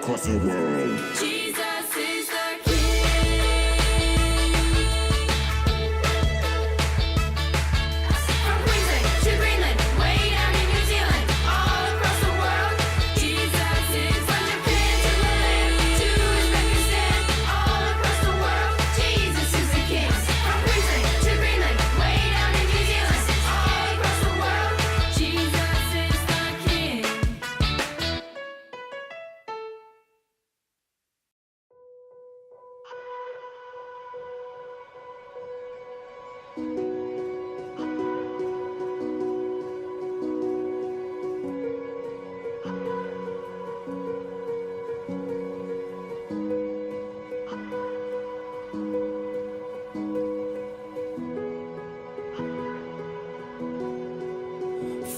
across the world. Jesus is the King. From Queensland to Greenland, way down in New Zealand, all across the world. Jesus is from Japan to Malaya to Uzbekistan, all across the world. Jesus is the King. From Queensland to Greenland, way down in New Zealand, all across the world. Jesus is the King.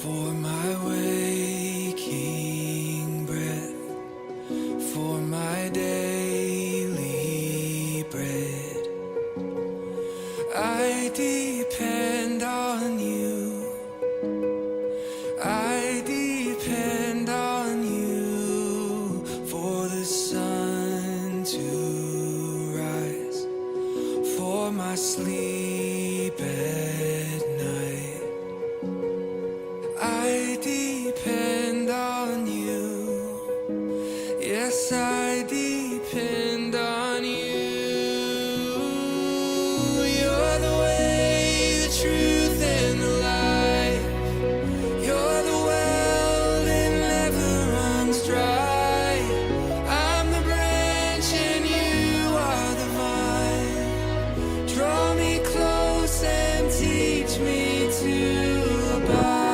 For my waking breath, for my daily bread, I depend on you. I depend on you for the sun to rise, for my sleep at night. I depend on you. Yes, I depend on you. You're the way, the truth, and the life. You're the well that never runs dry. I'm the branch and you are the vine. Draw me close and teach me to abide.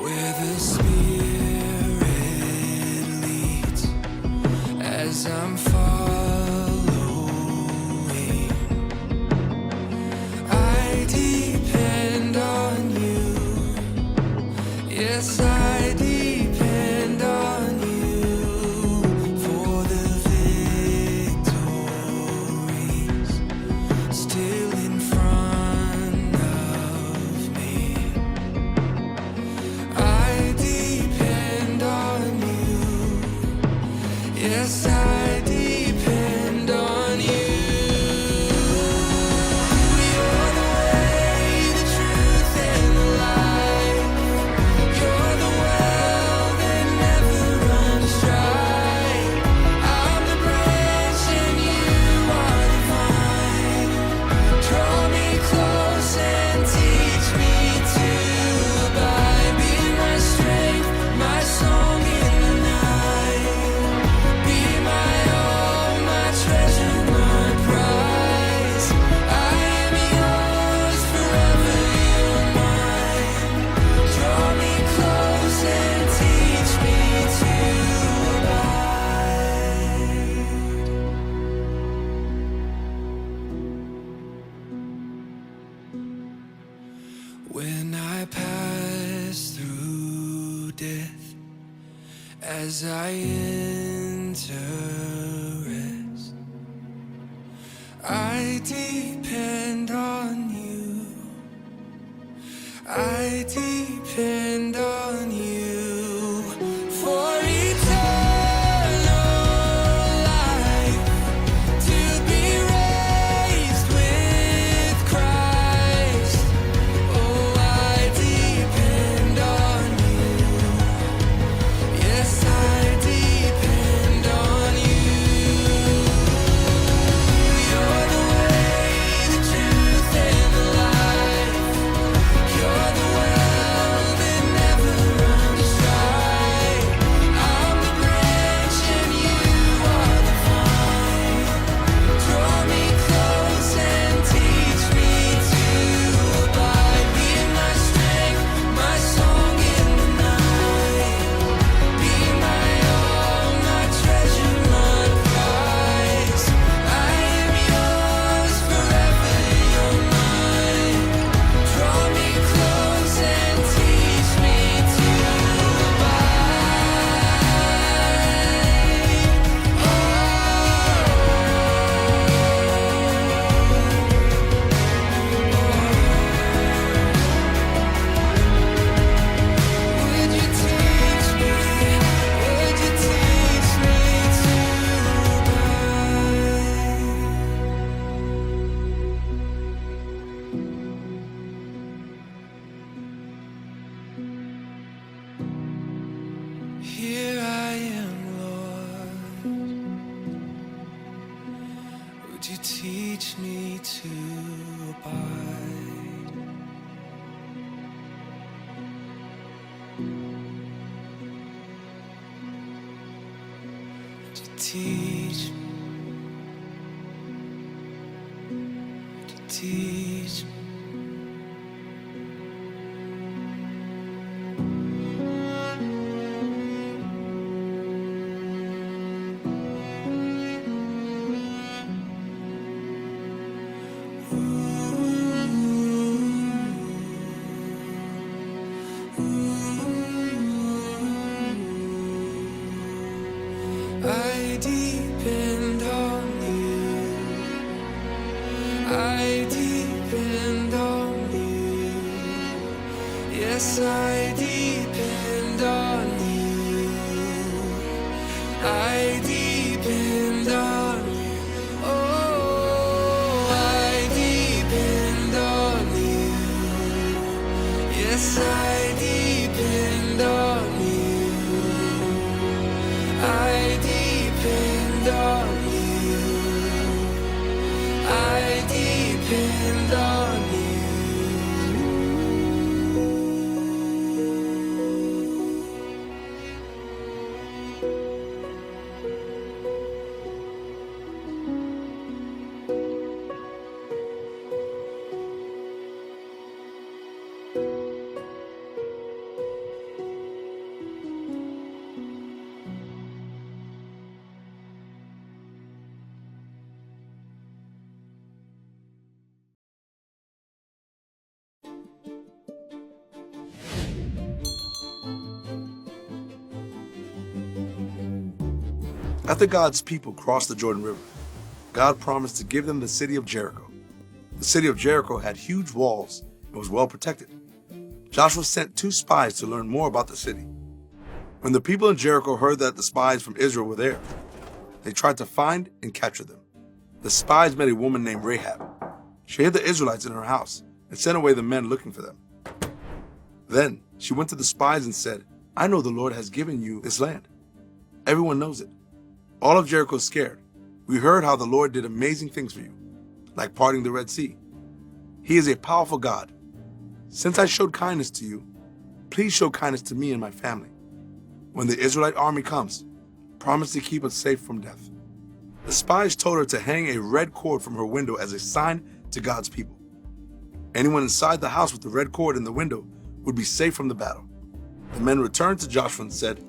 Where the Spirit leads, as I'm following, I depend on you. Yes, I depend on you for the victories still in front of me. I depend on you. Yes, I depend on you. You're the way, the truth, and the life. You're the well that never runs dry. I'm the branch and you are the vine. Draw me close and teach me to abide. Be my strength, my song in the night. Be my all, my treasure, my prize. I am yours, forever you're mine. Draw me close and teach me to abide. When I pass through death, as I enter rest, I depend on you. I depend on you for eternal life, to be raised with Christ. Oh, I depend on you. Yes, I depend on you. You're the way, the truth, and the life. You're the well that never teach, to teach. I depend on you. I depend on you. Yes, I depend on you. I depend on you. Oh, I depend on you. Yes, I depend on you. I depend on you. I depend on you. After God's people crossed the Jordan River, God promised to give them the city of Jericho. The city of Jericho had huge walls and was well protected. Joshua sent 2 spies to learn more about the city. When the people in Jericho heard that the spies from Israel were there, they tried to find and capture them. The spies met a woman named Rahab. She hid the Israelites in her house and sent away the men looking for them. Then she went to the spies and said, "I know the Lord has given you this land. Everyone knows it. All of Jericho is scared. We heard how the Lord did amazing things for you, like parting the Red Sea. He is a powerful God. Since I showed kindness to you, please show kindness to me and my family. When the Israelite army comes, promise to keep us safe from death." The spies told her to hang a red cord from her window as a sign to God's people. Anyone inside the house with the red cord in the window would be safe from the battle. The men returned to Joshua and said,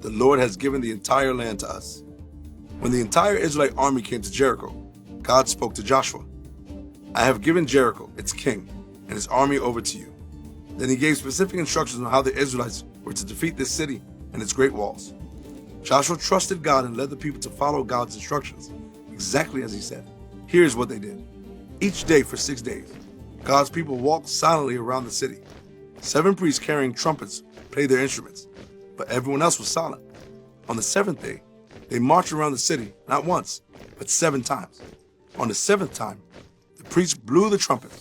"The Lord has given the entire land to us." When the entire Israelite army came to Jericho, God spoke to Joshua, "I have given Jericho, its king, and his army over to you." Then he gave specific instructions on how the Israelites were to defeat this city and its great walls. Joshua trusted God and led the people to follow God's instructions, exactly as he said. Here's what they did. Each day for 6 days, God's people walked silently around the city. 7 priests carrying trumpets played their instruments, but everyone else was silent. On the 7th day, they marched around the city, not once, but 7 times. On the 7th time, the priests blew the trumpet,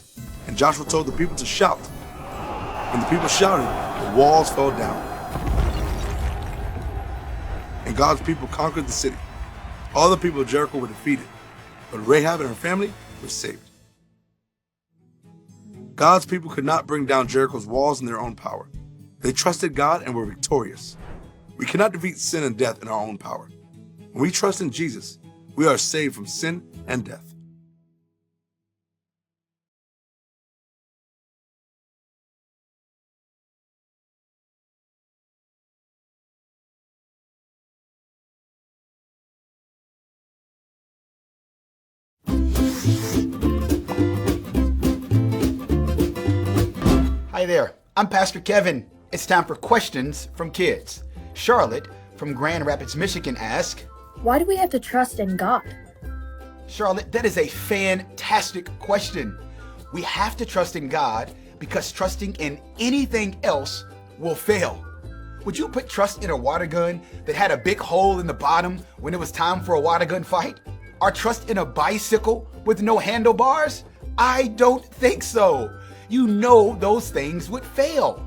and Joshua told the people to shout. When the people shouted, the walls fell down, and God's people conquered the city. All the people of Jericho were defeated, but Rahab and her family were saved. God's people could not bring down Jericho's walls in their own power. They trusted God and were victorious. We cannot defeat sin and death in our own power. When we trust in Jesus, we are saved from sin and death. Hi there, I'm Pastor Kevin. It's time for questions from kids. Charlotte from Grand Rapids, Michigan asks, Why do we have to trust in God? Charlotte, that is a fantastic question. We have to trust in God because trusting in anything else will fail. Would you put trust in a water gun that had a big hole in the bottom when it was time for a water gun fight? Or trust in a bicycle with no handlebars? I don't think so. You know those things would fail.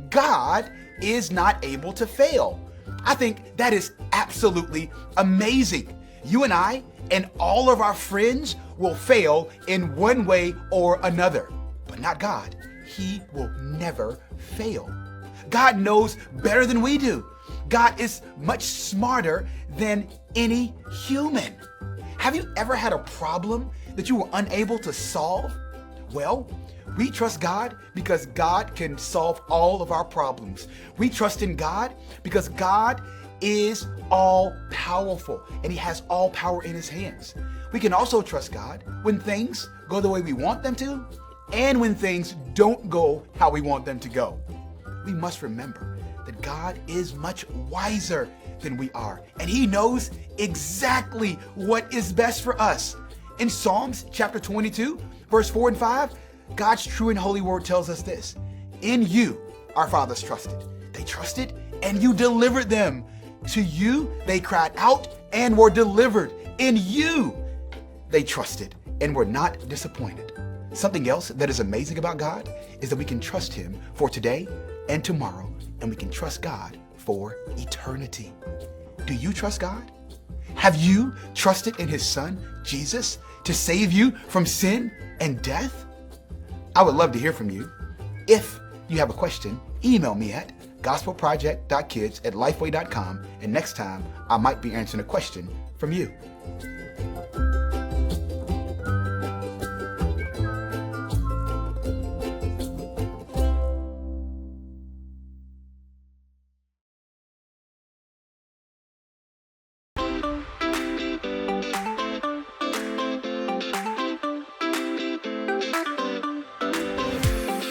God is not able to fail. I think that is absolutely amazing. You and I and all of our friends will fail in one way or another, but not God. He will never fail. God knows better than we do. God is much smarter than any human. Have you ever had a problem that you were unable to solve? Well, we trust God because God can solve all of our problems. We trust in God because God is all powerful and he has all power in his hands. We can also trust God when things go the way we want them to and when things don't go how we want them to go. We must remember that God is much wiser than we are, and he knows exactly what is best for us. In Psalms chapter 22, verse 4 and 5, God's true and holy word tells us this: in you our fathers trusted. They trusted and you delivered them. To you they cried out and were delivered. In you they trusted and were not disappointed. Something else that is amazing about God is that we can trust him for today and tomorrow, and we can trust God for eternity. Do you trust God? Have you trusted in his son, Jesus, to save you from sin and death? I would love to hear from you. If you have a question, email me at gospelproject.kids@lifeway.com, and next time I might be answering a question from you.